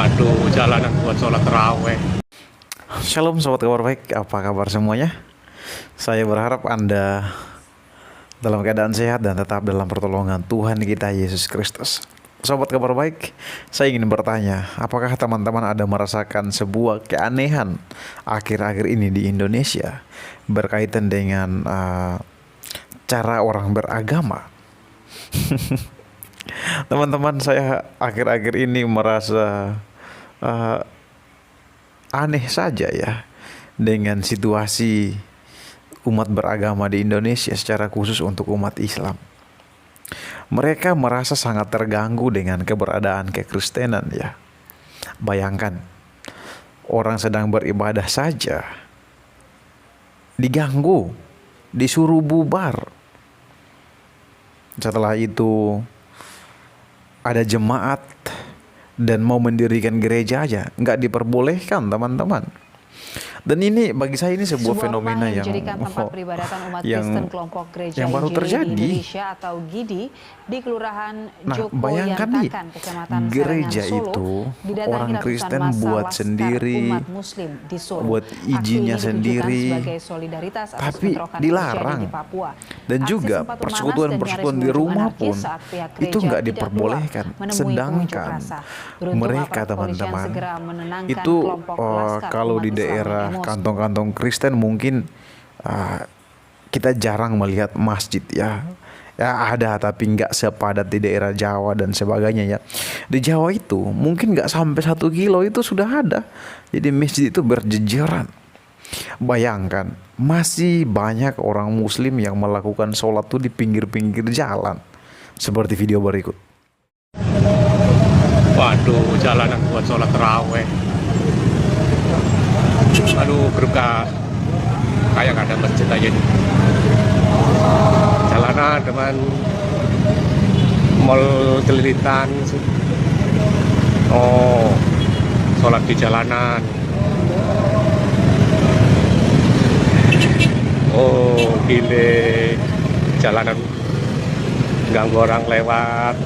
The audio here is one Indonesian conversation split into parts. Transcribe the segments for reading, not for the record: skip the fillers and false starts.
Waduh, jalanan buat sholat taraweh. Shalom sobat kabar baik, apa kabar semuanya? Saya berharap Anda dalam keadaan sehat dan tetap dalam pertolongan Tuhan kita Yesus Kristus. Sobat kabar baik, saya ingin bertanya, apakah teman-teman ada merasakan sebuah keanehan akhir-akhir ini di Indonesia berkaitan dengan cara orang beragama? Teman-teman, saya akhir-akhir ini merasa aneh saja ya dengan situasi umat beragama di Indonesia, secara khusus untuk umat Islam. Mereka merasa sangat terganggu dengan keberadaan kekristenan ya. Bayangkan, orang sedang beribadah saja diganggu, disuruh bubar. Setelah itu ada jemaat dan mau mendirikan gereja aja nggak diperbolehkan, teman-teman. Dan ini bagi saya ini sebuah fenomena yang tempat peribadatan umat Kristen kelompok gereja baru terjadi di Indonesia atau GIDI di Kelurahan Joko bayangkan nih, Kecamatan gereja Serengan, Solo, itu didatangi orang Kristen massa buat Laskar sendiri, umat Muslim di Solo. buat Aksi izinnya ini sendiri, sebagai solidaritas atas tapi bentrokan yang dilarang. terjadi di Papua. Dan Aksi juga sempat memanas persekutuan-persekutuan dan di nyaris rumah berujung pun anarkis saat pihak itu gereja nggak tidak diperbolehkan. keluar menemui pengunjuk Sedangkan rasa. Beruntung mereka, aparat kepolisian teman-teman, segera menenangkan itu kelompok Laskar kalau umat di Islam daerah yang emosi. kantong-kantong Kristen mungkin kita jarang melihat masjid ya. Ya ada, tapi nggak sepadat di daerah Jawa dan sebagainya ya. Di Jawa itu mungkin nggak sampai 1 kilo itu sudah ada. Jadi masjid itu berjejeran. Bayangkan, masih banyak orang Muslim yang melakukan sholat tuh di pinggir-pinggir jalan, seperti video berikut. Waduh, jalanan buat sholat taraweh. Aduh, berkah. Kayak nggak ada masjid aja nih. Jalanan dengan mall kelilitan. Oh, sholat di jalanan. Oh, gile. Jalanan ganggu orang lewat.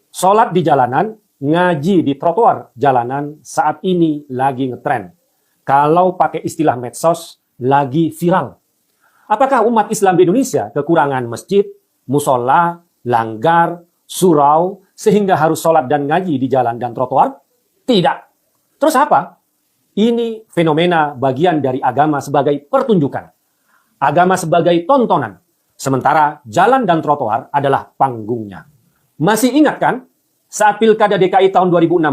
Sholat di jalanan, ngaji di trotoar jalanan saat ini lagi ngetren. Kalau pakai istilah medsos, lagi viral. Apakah umat Islam di Indonesia kekurangan masjid, musola, langgar, surau, sehingga harus sholat dan ngaji di jalan dan trotoar? Tidak. Terus apa? Ini fenomena bagian dari agama sebagai pertunjukan. Agama sebagai tontonan. Sementara jalan dan trotoar adalah panggungnya. Masih ingat kan? Saat Pilkada DKI tahun 2016,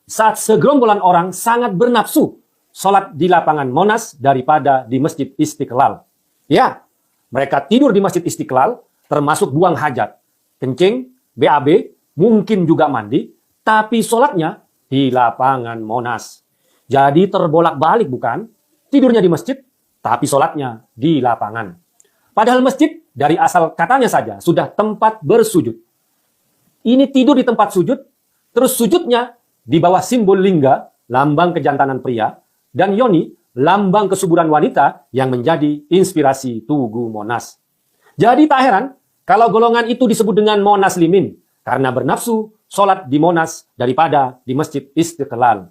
saat segerombolan orang sangat bernafsu sholat di lapangan Monas daripada di Masjid Istiqlal. Ya, mereka tidur di Masjid Istiqlal, termasuk buang hajat, kencing, BAB, mungkin juga mandi, tapi sholatnya di lapangan Monas. Jadi terbolak-balik bukan? Tidurnya di masjid, tapi sholatnya di lapangan. Padahal masjid dari asal katanya saja sudah tempat bersujud. Ini tidur di tempat sujud, terus sujudnya di bawah simbol lingga, lambang kejantanan pria, dan yoni, lambang kesuburan wanita yang menjadi inspirasi Tugu Monas. Jadi tak heran kalau golongan itu disebut dengan Monaslimin, karena bernafsu sholat di Monas daripada di Masjid Istiqlal.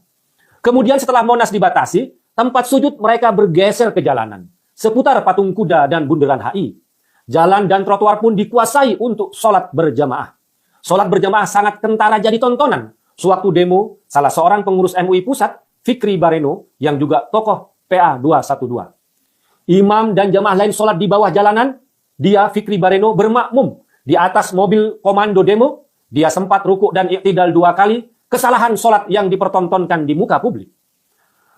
Kemudian setelah Monas dibatasi, tempat sujud mereka bergeser ke jalanan, seputar patung kuda dan bundaran HI. Jalan dan trotoar pun dikuasai untuk sholat berjamaah. Sholat berjamaah sangat kentara jadi tontonan. Sewaktu demo, salah seorang pengurus MUI Pusat, Fikri Bareno, yang juga tokoh PA 212. Imam dan jamaah lain sholat di bawah jalanan, dia Fikri Bareno bermakmum di atas mobil komando demo. Dia sempat rukuk dan iktidal 2 kali, kesalahan sholat yang dipertontonkan di muka publik.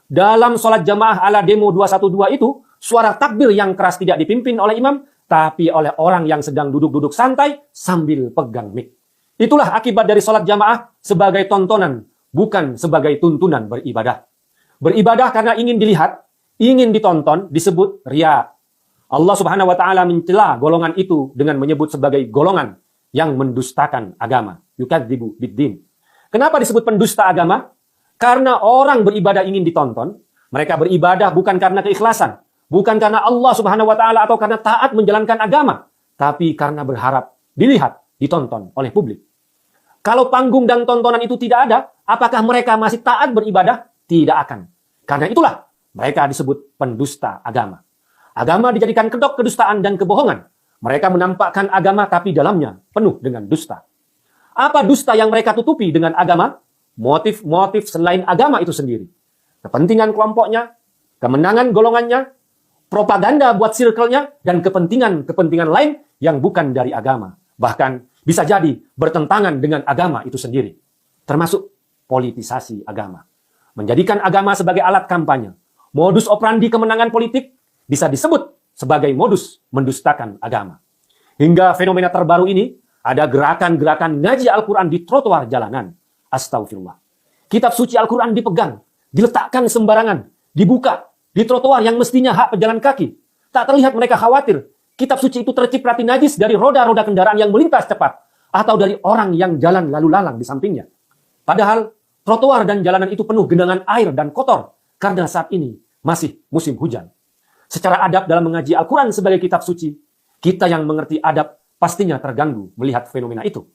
Dalam sholat jamaah ala demo 212 itu, suara takbir yang keras tidak dipimpin oleh imam, tapi oleh orang yang sedang duduk-duduk santai sambil pegang mic. Itulah akibat dari sholat jamaah sebagai tontonan, bukan sebagai tuntunan beribadah. Beribadah karena ingin dilihat, ingin ditonton, disebut riya. Allah Subhanahu wa taala mencela golongan itu dengan menyebut sebagai golongan yang mendustakan agama. Yukadzibu biddin. Kenapa disebut pendusta agama? Karena orang beribadah ingin ditonton, mereka beribadah bukan karena keikhlasan, bukan karena Allah Subhanahu wa taala atau karena taat menjalankan agama, tapi karena berharap dilihat, ditonton oleh publik. Kalau panggung dan tontonan itu tidak ada, apakah mereka masih taat beribadah? Tidak akan. Karena itulah mereka disebut pendusta agama. Agama dijadikan kedok kedustaan dan kebohongan. Mereka menampakkan agama tapi dalamnya penuh dengan dusta. Apa dusta yang mereka tutupi dengan agama? Motif-motif selain agama itu sendiri. Kepentingan kelompoknya, kemenangan golongannya, propaganda buat circle-nya, dan kepentingan-kepentingan lain yang bukan dari agama. Bahkan bisa jadi bertentangan dengan agama itu sendiri. Termasuk politisasi agama. Menjadikan agama sebagai alat kampanye. Modus operandi kemenangan politik bisa disebut sebagai modus mendustakan agama. Hingga fenomena terbaru ini, ada gerakan-gerakan ngaji Al-Quran di trotoar jalanan. Astagfirullah. Kitab suci Al-Quran dipegang, diletakkan sembarangan, dibuka, di trotoar yang mestinya hak pejalan kaki. Tak terlihat mereka khawatir, kitab suci itu terciprati najis dari roda-roda kendaraan yang melintas cepat, atau dari orang yang jalan lalu lalang di sampingnya. Padahal, trotoar dan jalanan itu penuh genangan air dan kotor, karena saat ini masih musim hujan. Secara adab dalam mengaji Al-Quran sebagai kitab suci, kita yang mengerti adab pastinya terganggu melihat fenomena itu.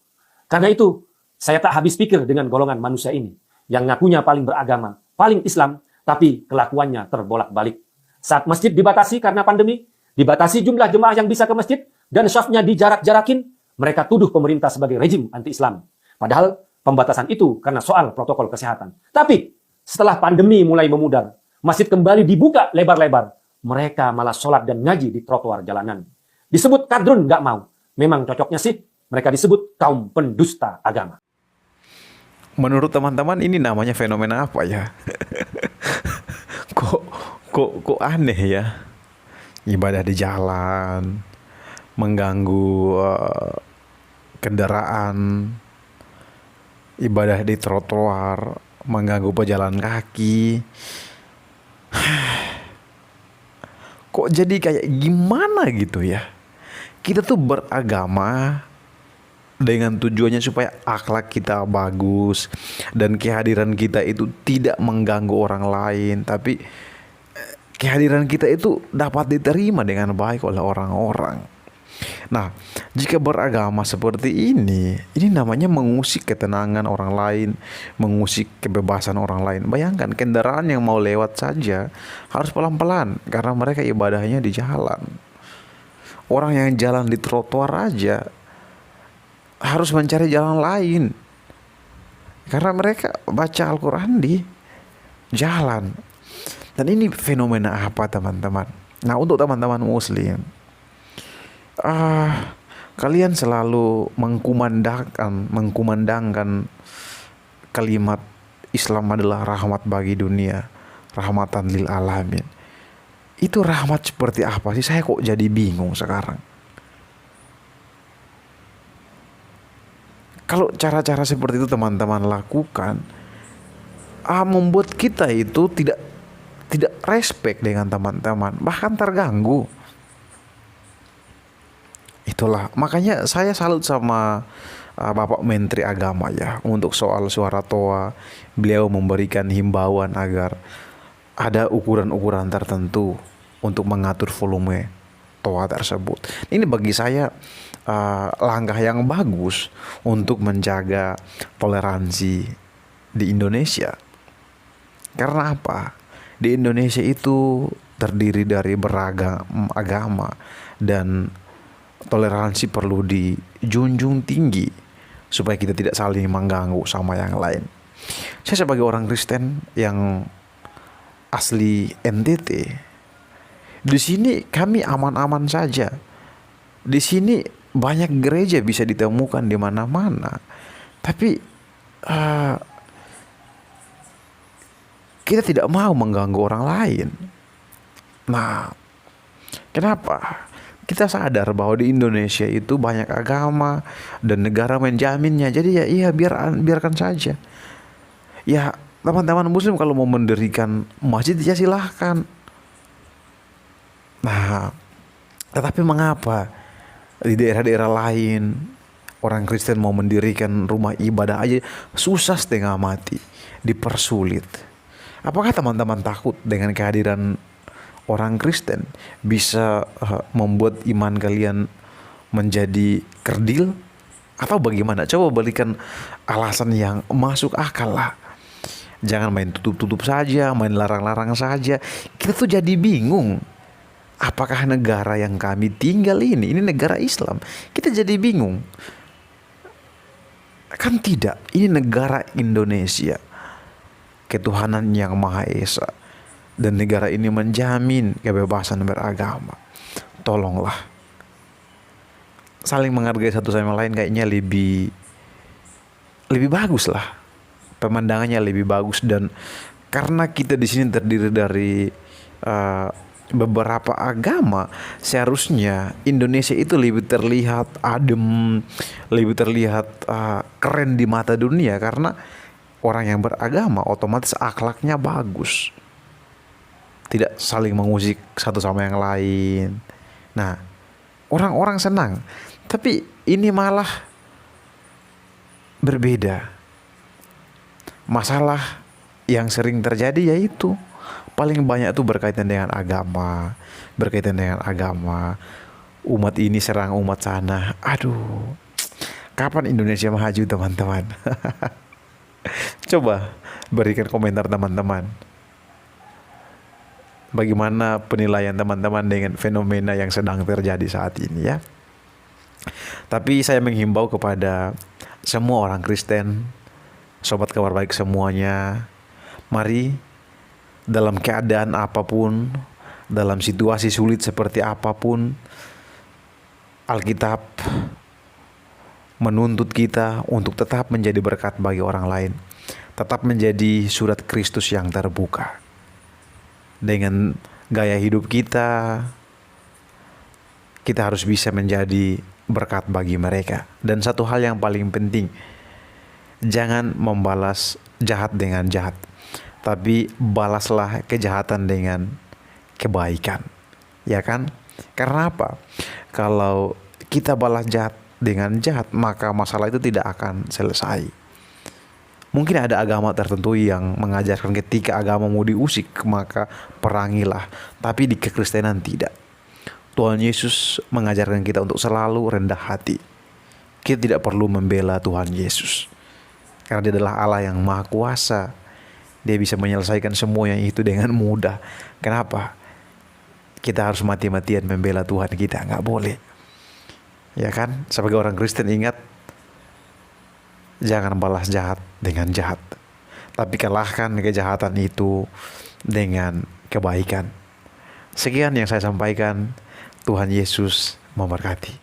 Karena itu, saya tak habis pikir dengan golongan manusia ini, yang ngakunya paling beragama, paling Islam, tapi kelakuannya terbolak-balik. Saat masjid dibatasi karena pandemi, dibatasi jumlah jemaah yang bisa ke masjid, dan syafnya dijarak-jarakin, mereka tuduh pemerintah sebagai rejim anti-Islam. Padahal, pembatasan itu karena soal protokol kesehatan. Tapi, setelah pandemi mulai memudar, masjid kembali dibuka lebar-lebar, mereka malah sholat dan ngaji di trotoar jalanan. Disebut kadrun nggak mau. Memang cocoknya sih, mereka disebut kaum pendusta agama. Menurut teman-teman ini namanya fenomena apa ya? kok aneh ya? Ibadah di jalan, mengganggu kendaraan, ibadah di trotoar, mengganggu pejalan kaki. Kok jadi kayak gimana gitu ya? Kita tuh beragama dengan tujuannya supaya akhlak kita bagus dan kehadiran kita itu tidak mengganggu orang lain, tapi kehadiran kita itu dapat diterima dengan baik oleh orang-orang. Nah, jika beragama seperti ini namanya mengusik ketenangan orang lain, mengusik kebebasan orang lain. Bayangkan kendaraan yang mau lewat saja harus pelan-pelan karena mereka ibadahnya di jalan. Orang yang jalan di trotoar aja harus mencari jalan lain karena mereka baca Al-Quran di jalan. Dan ini fenomena apa teman-teman? Nah, untuk teman-teman muslim, kalian selalu mengkumandangkan kalimat Islam adalah rahmat bagi dunia, rahmatan lil alamin. Itu rahmat seperti apa sih? Saya kok jadi bingung sekarang. Kalau cara-cara seperti itu teman-teman lakukan, membuat kita itu tidak respect dengan teman-teman, bahkan terganggu. Itulah makanya saya salut sama Bapak Menteri Agama ya untuk soal suara toa. Beliau memberikan himbauan agar ada ukuran-ukuran tertentu untuk mengatur volume toa tersebut. Ini bagi saya langkah yang bagus untuk menjaga toleransi di Indonesia. Karena apa? Di Indonesia itu terdiri dari beragam agama dan toleransi perlu dijunjung tinggi supaya kita tidak saling mengganggu sama yang lain. Saya sebagai orang Kristen yang asli NTT, di sini kami aman-aman saja. Di sini banyak gereja bisa ditemukan di mana-mana, tapi kita tidak mau mengganggu orang lain. Nah, kenapa? Kita sadar bahwa di Indonesia itu banyak agama dan negara menjaminnya. Jadi ya biarkan saja. Ya teman-teman muslim kalau mau mendirikan masjid ya silahkan. Nah, tetapi mengapa di daerah-daerah lain orang Kristen mau mendirikan rumah ibadah aja susah setengah mati, dipersulit. Apakah teman-teman takut dengan kehadiran orang Kristen bisa membuat iman kalian menjadi kerdil? Atau bagaimana? Coba berikan alasan yang masuk akal lah. Jangan main tutup-tutup saja, main larang-larang saja. Kita tuh jadi bingung. Apakah negara yang kami tinggal ini negara Islam? Kita jadi bingung. Kan tidak, ini negara Indonesia. Ketuhanan yang Maha Esa. Dan negara ini menjamin kebebasan beragama. Tolonglah. Saling menghargai satu sama lain kayaknya lebih bagus lah. Pemandangannya lebih bagus, dan karena kita di sini terdiri dari beberapa agama, seharusnya Indonesia itu lebih terlihat adem, lebih terlihat keren di mata dunia, karena orang yang beragama otomatis akhlaknya bagus, tidak saling mengusik satu sama yang lain. Nah, orang-orang senang. Tapi ini malah berbeda. Masalah yang sering terjadi yaitu paling banyak tuh berkaitan dengan agama, umat ini serang umat sana. Aduh, kapan Indonesia maju, teman-teman? Coba berikan komentar teman-teman. Bagaimana penilaian teman-teman dengan fenomena yang sedang terjadi saat ini ya? Tapi saya menghimbau kepada semua orang Kristen, sobat kabar baik semuanya, mari dalam keadaan apapun, dalam situasi sulit seperti apapun, Alkitab menuntut kita untuk tetap menjadi berkat bagi orang lain, tetap menjadi surat Kristus yang terbuka. Dengan gaya hidup kita harus bisa menjadi berkat bagi mereka. Dan satu hal yang paling penting, jangan membalas jahat dengan jahat, tapi balaslah kejahatan dengan kebaikan. Ya kan? Karena apa? Kalau kita balas jahat dengan jahat, maka masalah itu tidak akan selesai. Mungkin ada agama tertentu yang mengajarkan ketika agama mau diusik, maka perangilah. Tapi di kekristenan tidak. Tuhan Yesus mengajarkan kita untuk selalu rendah hati. Kita tidak perlu membela Tuhan Yesus, karena Dia adalah Allah yang Maha Kuasa. Dia bisa menyelesaikan semua yang itu dengan mudah. Kenapa? Kita harus mati-matian membela Tuhan kita? Nggak boleh. Ya kan? Sebagai orang Kristen ingat, jangan balas jahat dengan jahat, tapi kalahkan kejahatan itu dengan kebaikan. Sekian yang saya sampaikan. Tuhan Yesus memberkati.